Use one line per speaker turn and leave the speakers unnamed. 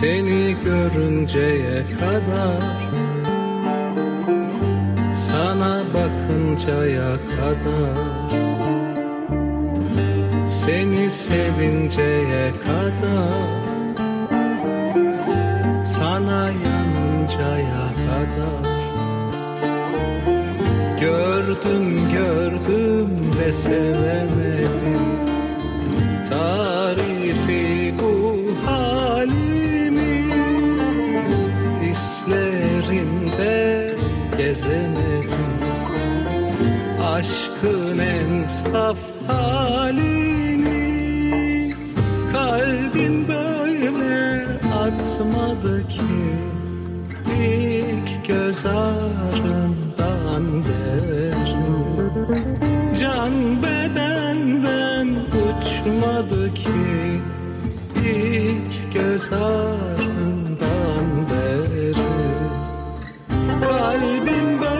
Seni görünceye kadar, sana bakıncaya kadar, seni sevinceye kadar, sana yanıncaya kadar. Gördüm gördüm ve sevemedim, tarifi bu halimi. Hislerinde gezemedim aşkın en saf halini. Kalbim böyle atmadı ki ilk göz ağrından beri. Can bedenden uçmadı ki ilk göz ağrından beri. Kalbim böyle